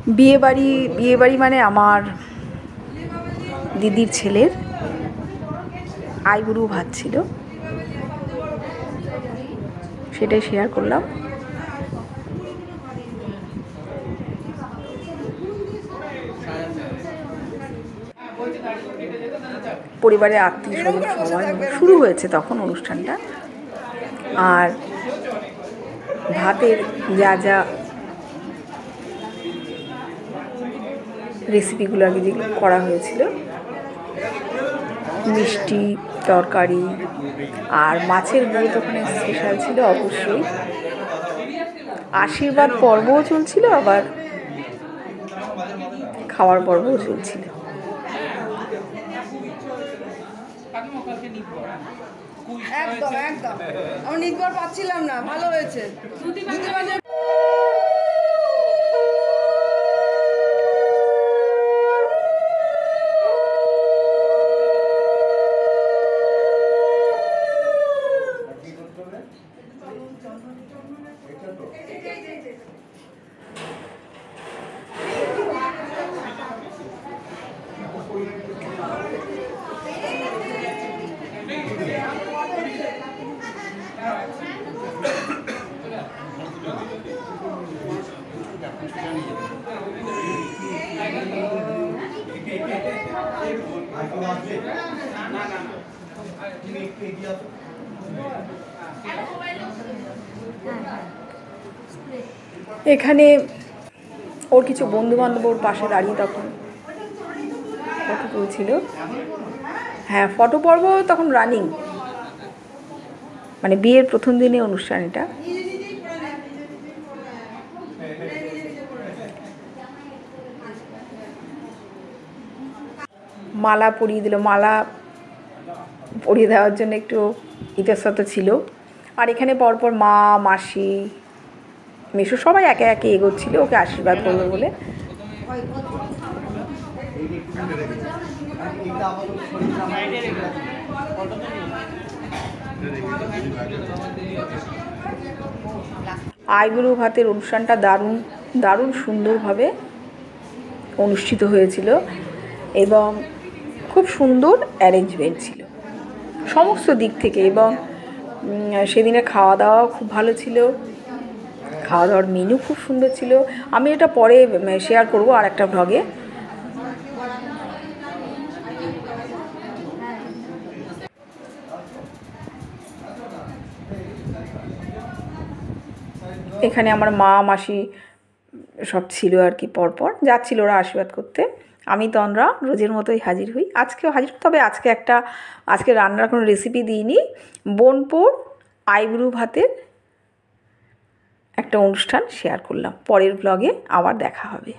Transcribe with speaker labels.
Speaker 1: বিয়েবাড়ি মানে আমার দিদির ছেলের আইবুড়ো ভাত ছিল, সেটাই শেয়ার করলাম। পরিবারের আত্মীয় স্বজন সবাই শুরু হয়েছে তখন অনুষ্ঠানটা। আর ভাতের যা যা রেসিপিগুলো আগে যেগুলো করা হয়েছিল, মিষ্টি, তরকারি আর মাছের ঝোল তো ওখানে স্পেশাল ছিল অবশ্যই। আশীর্বাদ পর্বও চলছিল, আবার খাওয়ার পর্বও চলছিল।
Speaker 2: একদম একদম আমি নিকবার পাচ্ছিলাম না, ভালো হয়েছে।
Speaker 1: এখানে ওর কিছু বন্ধু বান্ধব ওর পাশে দাঁড়িয়ে তখন ফটো তুলছিল। হ্যাঁ, ফটো পর্ব তখন রানিং, মানে বিয়ের প্রথম দিনে অনুষ্ঠান এটা। মালা পরিয়ে দিল, মালা পরিয়ে দেওয়ার জন্য একটু ইতস্তত ছিল। আর এখানে পরপর মা, মাসি, মেসো সবাই একে একে এগোচ্ছিল ওকে আশীর্বাদ করবে বলে। আইবুড়ো ভাতের অনুষ্ঠানটা দারুণ সুন্দরভাবে অনুষ্ঠিত হয়েছিল এবং খুব সুন্দর অ্যারেঞ্জমেন্ট ছিল সমস্ত দিক থেকে। এবং সেদিনে খাওয়া দাওয়াও খুব ভালো ছিল, খাওয়া দাওয়ার মেনু খুব সুন্দর ছিল। আমি এটা পরে শেয়ার করব আর একটা ব্লগে। এখানে আমার মা, মাসি সব ছিল আর কি, পরপর যাচ্ছিল ওরা আশীর্বাদ করতে। আমি তন্দ্রা রোজের মতোই হাজির হই, আজকেও হাজির। তবে আজকে রান্নার কোনো রেসিপি দিইনি। বোনপুর আইবুড়ো ভাতের একটা অনুষ্ঠান শেয়ার করলাম। পরের ব্লগে আবার দেখা হবে।